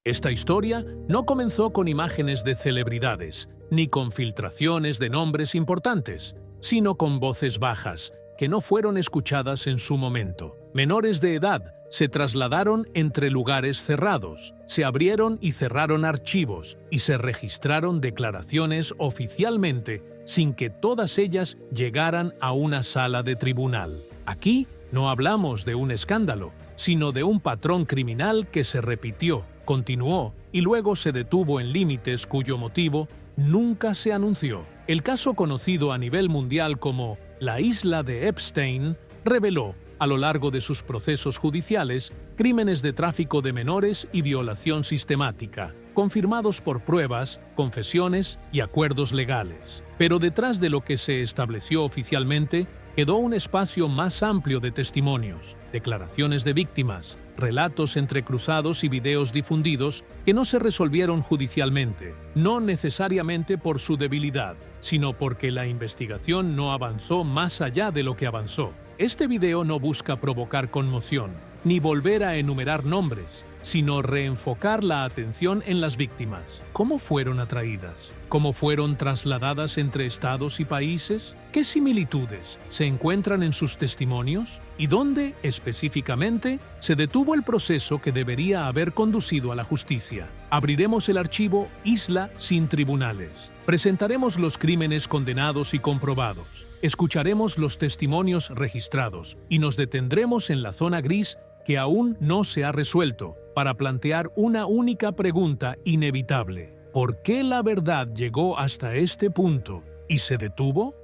Esta historia no comenzó con imágenes de celebridades, ni con filtraciones de nombres importantes, sino con voces bajas, que no fueron escuchadas en su momento. Menores de edad se trasladaron entre lugares cerrados, se abrieron y cerraron archivos y se registraron declaraciones oficialmente sin que todas ellas llegaran a una sala de tribunal. Aquí no hablamos de un escándalo, sino de un patrón criminal que se repitió, continuó y luego se detuvo en límites cuyo motivo nunca se anunció. El caso conocido a nivel mundial como la isla de Epstein reveló, a lo largo de sus procesos judiciales, crímenes de tráfico de menores y violación sistemática, confirmados por pruebas, confesiones y acuerdos legales. Pero detrás de lo que se estableció oficialmente, quedó un espacio más amplio de testimonios, declaraciones de víctimas, relatos entrecruzados y videos difundidos que no se resolvieron judicialmente, no necesariamente por su debilidad, sino porque la investigación no avanzó más allá de lo que avanzó. Este video no busca provocar conmoción, ni volver a enumerar nombres, sino reenfocar la atención en las víctimas. ¿Cómo fueron atraídas? ¿Cómo fueron trasladadas entre estados y países? ¿Qué similitudes se encuentran en sus testimonios? ¿Y dónde, específicamente, se detuvo el proceso que debería haber conducido a la justicia? Abriremos el archivo Isla sin tribunales. Presentaremos los crímenes condenados y comprobados. Escucharemos los testimonios registrados y nos detendremos en la zona gris que aún no se ha resuelto, para plantear una única pregunta inevitable. ¿Por qué la verdad llegó hasta este punto y se detuvo?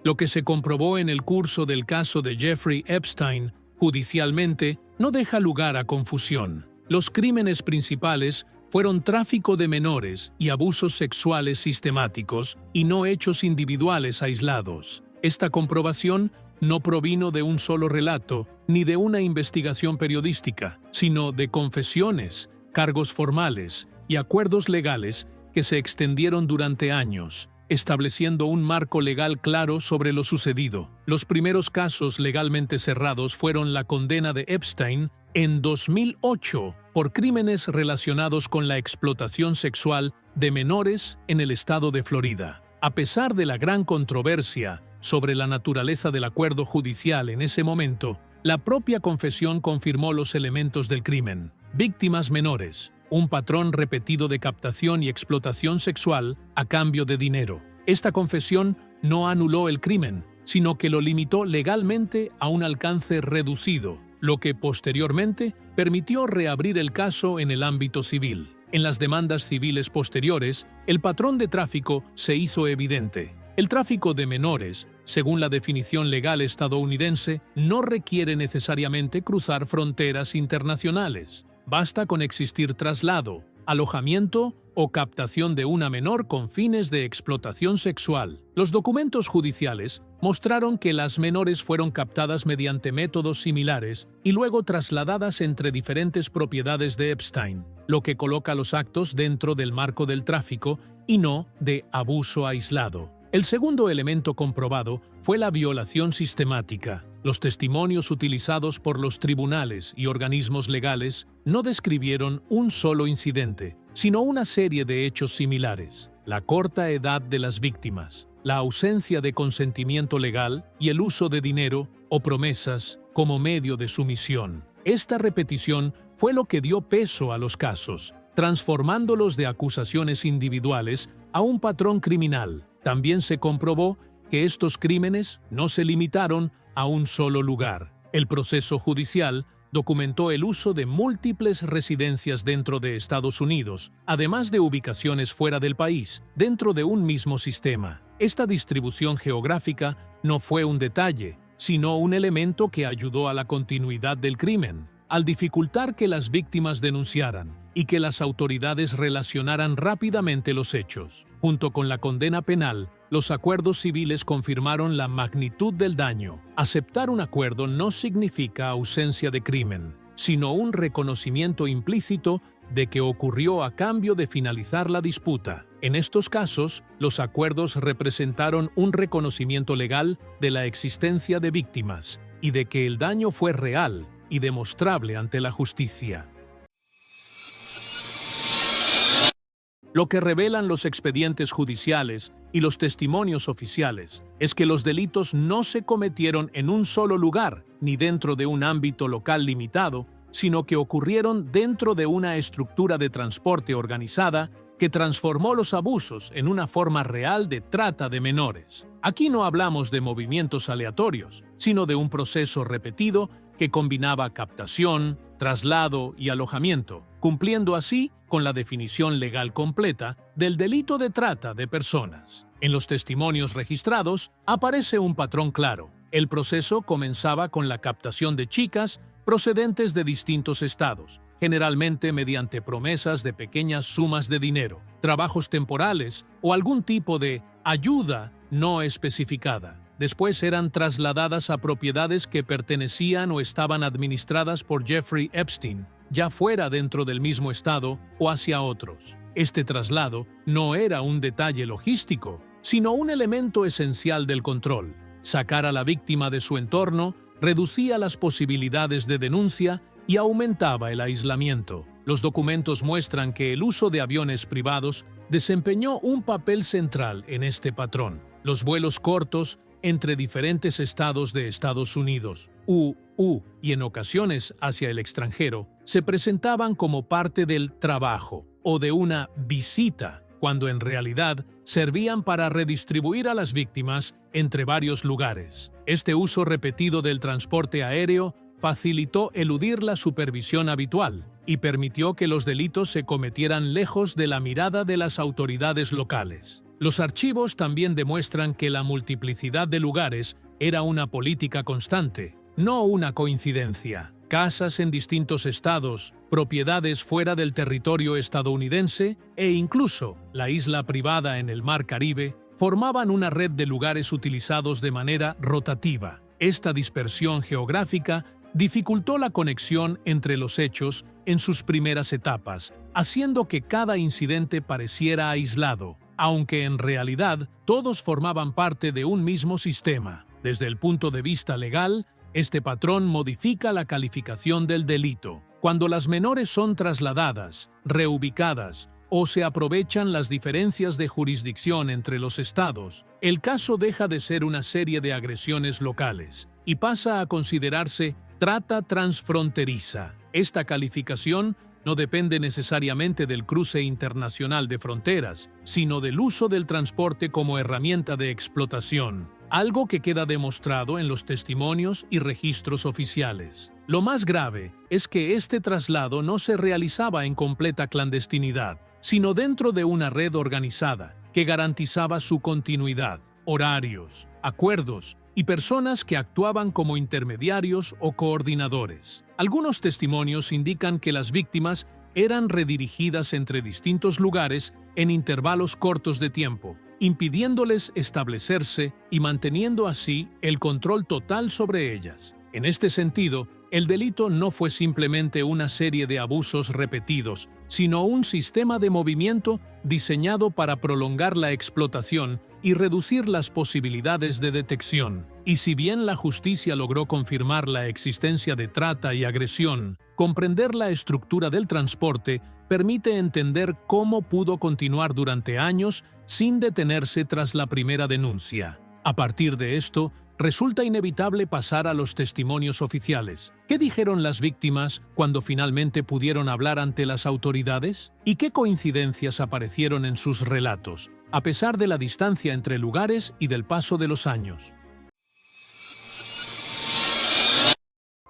Lo que se comprobó en el curso del caso de Jeffrey Epstein, judicialmente, no deja lugar a confusión. Los crímenes principales fueron tráfico de menores y abusos sexuales sistemáticos y no hechos individuales aislados. Esta comprobación no provino de un solo relato ni de una investigación periodística, sino de confesiones, cargos formales y acuerdos legales que se extendieron durante años, estableciendo un marco legal claro sobre lo sucedido. Los primeros casos legalmente cerrados fueron la condena de Epstein en 2008 por crímenes relacionados con la explotación sexual de menores en el estado de Florida. A pesar de la gran controversia sobre la naturaleza del acuerdo judicial en ese momento, la propia confesión confirmó los elementos del crimen. Víctimas menores, un patrón repetido de captación y explotación sexual a cambio de dinero. Esta confesión no anuló el crimen, sino que lo limitó legalmente a un alcance reducido, lo que posteriormente permitió reabrir el caso en el ámbito civil. En las demandas civiles posteriores, el patrón de tráfico se hizo evidente. El tráfico de menores, según la definición legal estadounidense, no requiere necesariamente cruzar fronteras internacionales. Basta con existir traslado, alojamiento o captación de una menor con fines de explotación sexual. Los documentos judiciales mostraron que las menores fueron captadas mediante métodos similares y luego trasladadas entre diferentes propiedades de Epstein, lo que coloca los actos dentro del marco del tráfico y no de abuso aislado. El segundo elemento comprobado fue la violación sistemática. Los testimonios utilizados por los tribunales y organismos legales no describieron un solo incidente, sino una serie de hechos similares. La corta edad de las víctimas, la ausencia de consentimiento legal y el uso de dinero o promesas como medio de sumisión. Esta repetición fue lo que dio peso a los casos, transformándolos de acusaciones individuales a un patrón criminal. También se comprobó que estos crímenes no se limitaron a un solo lugar. El proceso judicial documentó el uso de múltiples residencias dentro de Estados Unidos, además de ubicaciones fuera del país, dentro de un mismo sistema. Esta distribución geográfica no fue un detalle, sino un elemento que ayudó a la continuidad del crimen, al dificultar que las víctimas denunciaran y que las autoridades relacionaran rápidamente los hechos. Junto con la condena penal, los acuerdos civiles confirmaron la magnitud del daño. Aceptar un acuerdo no significa ausencia de crimen, sino un reconocimiento implícito de que ocurrió a cambio de finalizar la disputa. En estos casos, los acuerdos representaron un reconocimiento legal de la existencia de víctimas y de que el daño fue real y demostrable ante la justicia. Lo que revelan los expedientes judiciales y los testimonios oficiales es que los delitos no se cometieron en un solo lugar ni dentro de un ámbito local limitado, sino que ocurrieron dentro de una estructura de transporte organizada que transformó los abusos en una forma real de trata de menores. Aquí no hablamos de movimientos aleatorios, sino de un proceso repetido que combinaba captación, traslado y alojamiento, cumpliendo así con la definición legal completa del delito de trata de personas. En los testimonios registrados aparece un patrón claro. El proceso comenzaba con la captación de chicas procedentes de distintos estados, generalmente mediante promesas de pequeñas sumas de dinero, trabajos temporales o algún tipo de ayuda no especificada. Después eran trasladadas a propiedades que pertenecían o estaban administradas por Jeffrey Epstein, ya fuera dentro del mismo estado o hacia otros. Este traslado no era un detalle logístico, sino un elemento esencial del control. Sacar a la víctima de su entorno reducía las posibilidades de denuncia y aumentaba el aislamiento. Los documentos muestran que el uso de aviones privados desempeñó un papel central en este patrón. Los vuelos cortos entre diferentes estados de Estados Unidos, y en ocasiones hacia el extranjero, se presentaban como parte del trabajo o de una visita, cuando en realidad servían para redistribuir a las víctimas entre varios lugares. Este uso repetido del transporte aéreo facilitó eludir la supervisión habitual y permitió que los delitos se cometieran lejos de la mirada de las autoridades locales. Los archivos también demuestran que la multiplicidad de lugares era una política constante, no una coincidencia. Casas en distintos estados, propiedades fuera del territorio estadounidense e incluso la isla privada en el Mar Caribe formaban una red de lugares utilizados de manera rotativa. Esta dispersión geográfica dificultó la conexión entre los hechos en sus primeras etapas, haciendo que cada incidente pareciera aislado, aunque en realidad todos formaban parte de un mismo sistema. Desde el punto de vista legal, este patrón modifica la calificación del delito. Cuando las menores son trasladadas, reubicadas o se aprovechan las diferencias de jurisdicción entre los estados, el caso deja de ser una serie de agresiones locales y pasa a considerarse trata transfronteriza. Esta calificación no depende necesariamente del cruce internacional de fronteras, sino del uso del transporte como herramienta de explotación, algo que queda demostrado en los testimonios y registros oficiales. Lo más grave es que este traslado no se realizaba en completa clandestinidad, sino dentro de una red organizada que garantizaba su continuidad, horarios, acuerdos y personas que actuaban como intermediarios o coordinadores. Algunos testimonios indican que las víctimas eran redirigidas entre distintos lugares en intervalos cortos de tiempo, impidiéndoles establecerse y manteniendo así el control total sobre ellas. En este sentido, el delito no fue simplemente una serie de abusos repetidos, sino un sistema de movimiento diseñado para prolongar la explotación y reducir las posibilidades de detección. Y si bien la justicia logró confirmar la existencia de trata y agresión, comprender la estructura del transporte permite entender cómo pudo continuar durante años sin detenerse tras la primera denuncia. A partir de esto, resulta inevitable pasar a los testimonios oficiales. ¿Qué dijeron las víctimas cuando finalmente pudieron hablar ante las autoridades? ¿Y qué coincidencias aparecieron en sus relatos, a pesar de la distancia entre lugares y del paso de los años?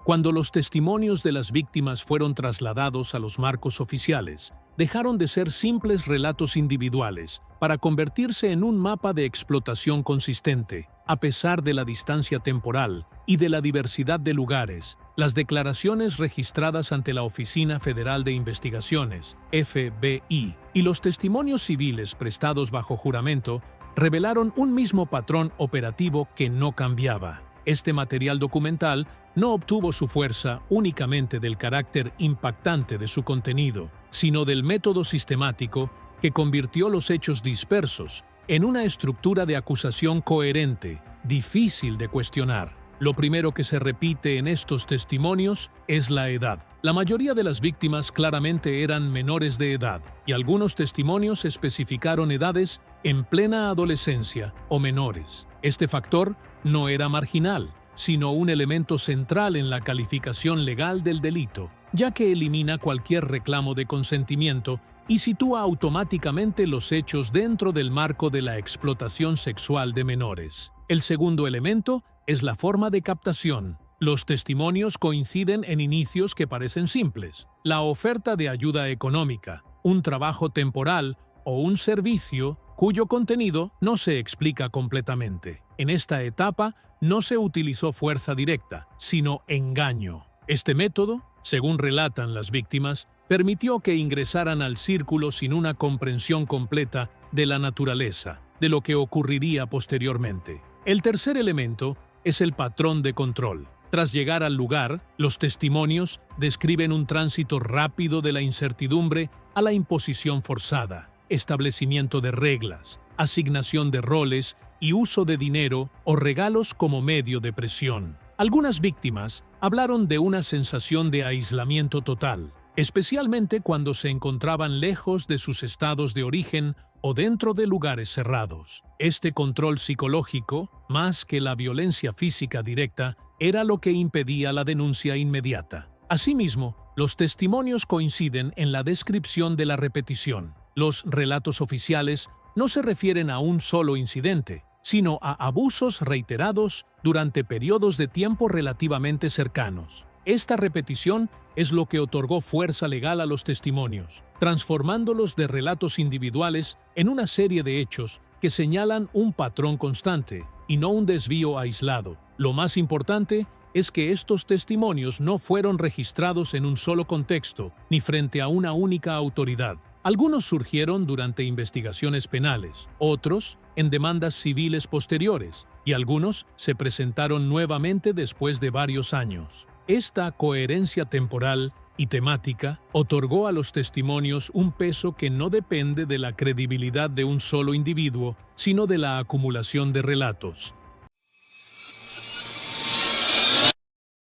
Cuando los testimonios de las víctimas fueron trasladados a los marcos oficiales, dejaron de ser simples relatos individuales para convertirse en un mapa de explotación consistente. A pesar de la distancia temporal y de la diversidad de lugares, las declaraciones registradas ante la Oficina Federal de Investigaciones, FBI, y los testimonios civiles prestados bajo juramento revelaron un mismo patrón operativo que no cambiaba. Este material documental no obtuvo su fuerza únicamente del carácter impactante de su contenido, sino del método sistemático que convirtió los hechos dispersos en una estructura de acusación coherente, difícil de cuestionar. Lo primero que se repite en estos testimonios es la edad. La mayoría de las víctimas claramente eran menores de edad, y algunos testimonios especificaron edades en plena adolescencia o menores. Este factor no era marginal, sino un elemento central en la calificación legal del delito, ya que elimina cualquier reclamo de consentimiento y sitúa automáticamente los hechos dentro del marco de la explotación sexual de menores. El segundo elemento es la forma de captación. Los testimonios coinciden en inicios que parecen simples: la oferta de ayuda económica, un trabajo temporal o un servicio cuyo contenido no se explica completamente. En esta etapa no se utilizó fuerza directa, sino engaño. Este método, según relatan las víctimas, permitió que ingresaran al círculo sin una comprensión completa de la naturaleza, de lo que ocurriría posteriormente. El tercer elemento es el patrón de control. Tras llegar al lugar, los testimonios describen un tránsito rápido de la incertidumbre a la imposición forzada, establecimiento de reglas, asignación de roles y uso de dinero o regalos como medio de presión. Algunas víctimas hablaron de una sensación de aislamiento total, especialmente cuando se encontraban lejos de sus estados de origen o dentro de lugares cerrados. Este control psicológico, más que la violencia física directa, era lo que impedía la denuncia inmediata. Asimismo, los testimonios coinciden en la descripción de la repetición. Los relatos oficiales no se refieren a un solo incidente, sino a abusos reiterados durante periodos de tiempo relativamente cercanos. Esta repetición es lo que otorgó fuerza legal a los testimonios, transformándolos de relatos individuales en una serie de hechos que señalan un patrón constante y no un desvío aislado. Lo más importante es que estos testimonios no fueron registrados en un solo contexto ni frente a una única autoridad. Algunos surgieron durante investigaciones penales, otros en demandas civiles posteriores, y algunos se presentaron nuevamente después de varios años. Esta coherencia temporal y temática otorgó a los testimonios un peso que no depende de la credibilidad de un solo individuo, sino de la acumulación de relatos.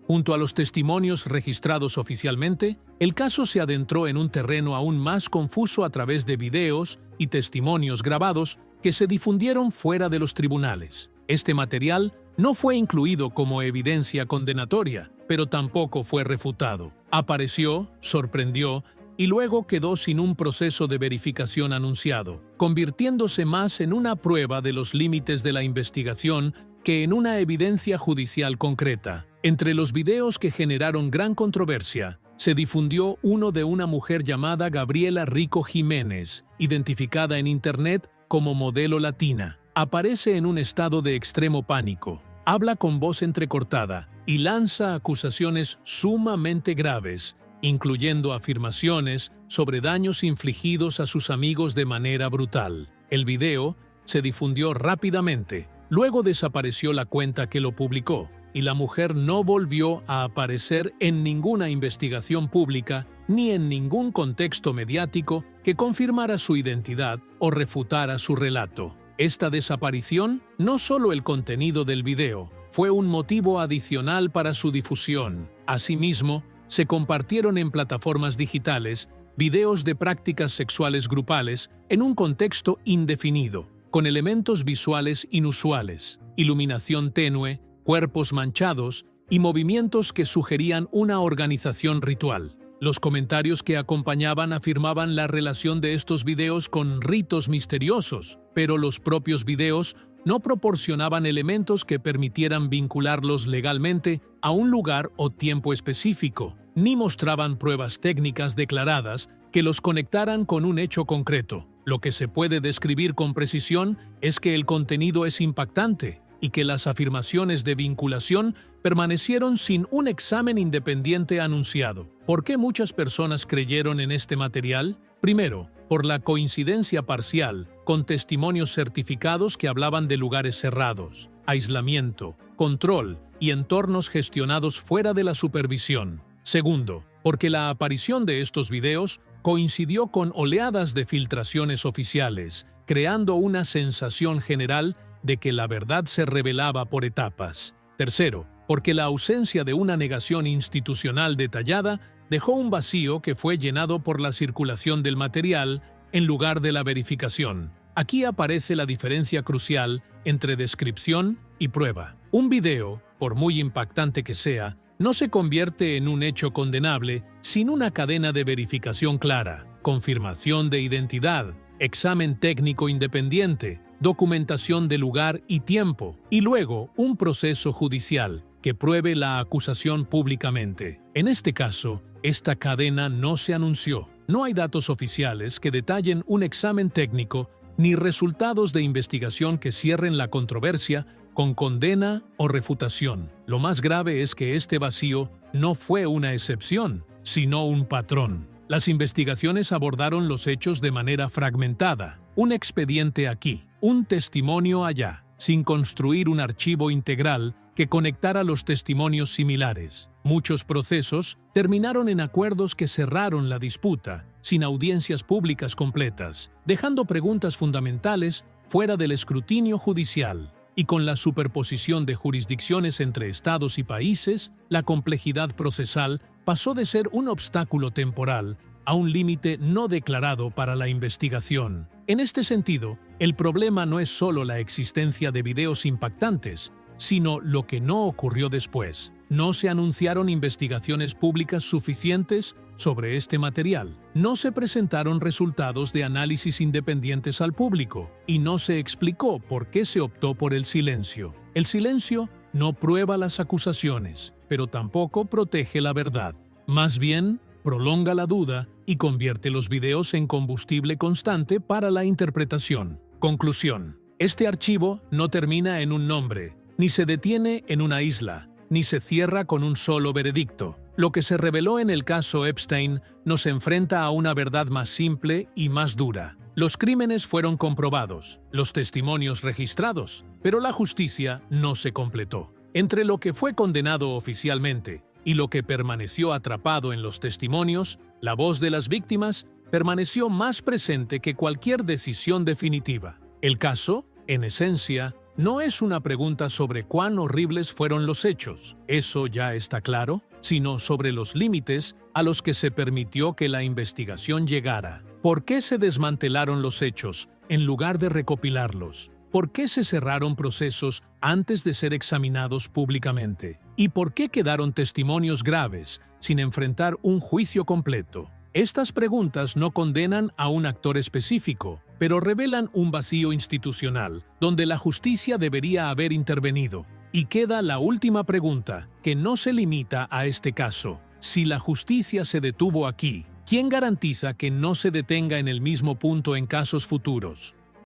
Junto a los testimonios registrados oficialmente, el caso se adentró en un terreno aún más confuso a través de videos y testimonios grabados que se difundieron fuera de los tribunales. Este material no fue incluido como evidencia condenatoria, pero tampoco fue refutado. Apareció, sorprendió y luego quedó sin un proceso de verificación anunciado, convirtiéndose más en una prueba de los límites de la investigación que en una evidencia judicial concreta. Entre los videos que generaron gran controversia, se difundió uno de una mujer llamada Gabriela Rico Jiménez, identificada en Internet como modelo latina. Aparece en un estado de extremo pánico, habla con voz entrecortada y lanza acusaciones sumamente graves, incluyendo afirmaciones sobre daños infligidos a sus amigos de manera brutal. El video se difundió rápidamente, luego desapareció la cuenta que lo publicó, y la mujer no volvió a aparecer en ninguna investigación pública ni en ningún contexto mediático que confirmara su identidad o refutara su relato. Esta desaparición, no solo el contenido del video, fue un motivo adicional para su difusión. Asimismo, se compartieron en plataformas digitales videos de prácticas sexuales grupales en un contexto indefinido, con elementos visuales inusuales, iluminación tenue, cuerpos manchados y movimientos que sugerían una organización ritual. Los comentarios que acompañaban afirmaban la relación de estos videos con ritos misteriosos, pero los propios videos no proporcionaban elementos que permitieran vincularlos legalmente a un lugar o tiempo específico, ni mostraban pruebas técnicas declaradas que los conectaran con un hecho concreto. Lo que se puede describir con precisión es que el contenido es impactante y que las afirmaciones de vinculación permanecieron sin un examen independiente anunciado. ¿Por qué muchas personas creyeron en este material? Primero, por la coincidencia parcial con testimonios certificados que hablaban de lugares cerrados, aislamiento, control y entornos gestionados fuera de la supervisión. Segundo, porque la aparición de estos videos coincidió con oleadas de filtraciones oficiales, creando una sensación general de que la verdad se revelaba por etapas. Tercero, porque la ausencia de una negación institucional detallada dejó un vacío que fue llenado por la circulación del material en lugar de la verificación. Aquí aparece la diferencia crucial entre descripción y prueba. Un video, por muy impactante que sea, no se convierte en un hecho condenable sin una cadena de verificación clara, confirmación de identidad, examen técnico independiente, documentación de lugar y tiempo, y luego un proceso judicial que pruebe la acusación públicamente. En este caso, esta cadena no se anunció. No hay datos oficiales que detallen un examen técnico ni resultados de investigación que cierren la controversia con condena o refutación. Lo más grave es que este vacío no fue una excepción, sino un patrón. Las investigaciones abordaron los hechos de manera fragmentada, un expediente aquí, un testimonio allá, sin construir un archivo integral que conectara los testimonios similares. Muchos procesos terminaron en acuerdos que cerraron la disputa, sin audiencias públicas completas, dejando preguntas fundamentales fuera del escrutinio judicial. Y con la superposición de jurisdicciones entre estados y países, la complejidad procesal pasó de ser un obstáculo temporal a un límite no declarado para la investigación. En este sentido, el problema no es solo la existencia de videos impactantes, sino lo que no ocurrió después. No se anunciaron investigaciones públicas suficientes sobre este material, no se presentaron resultados de análisis independientes al público y no se explicó por qué se optó por el silencio. El silencio no prueba las acusaciones, pero tampoco protege la verdad. Más bien, prolonga la duda y convierte los videos en combustible constante para la interpretación. Conclusión. Este archivo no termina en un nombre, ni se detiene en una isla, ni se cierra con un solo veredicto. Lo que se reveló en el caso Epstein nos enfrenta a una verdad más simple y más dura. Los crímenes fueron comprobados, los testimonios registrados, pero la justicia no se completó. Entre lo que fue condenado oficialmente y lo que permaneció atrapado en los testimonios, la voz de las víctimas permaneció más presente que cualquier decisión definitiva. El caso, en esencia, no es una pregunta sobre cuán horribles fueron los hechos, eso ya está claro, sino sobre los límites a los que se permitió que la investigación llegara. ¿Por qué se desmantelaron los hechos en lugar de recopilarlos? ¿Por qué se cerraron procesos antes de ser examinados públicamente? ¿Y por qué quedaron testimonios graves sin enfrentar un juicio completo? Estas preguntas no condenan a un actor específico, pero revelan un vacío institucional, donde la justicia debería haber intervenido. Y queda la última pregunta, que no se limita a este caso. Si la justicia se detuvo aquí, ¿quién garantiza que no se detenga en el mismo punto en casos futuros?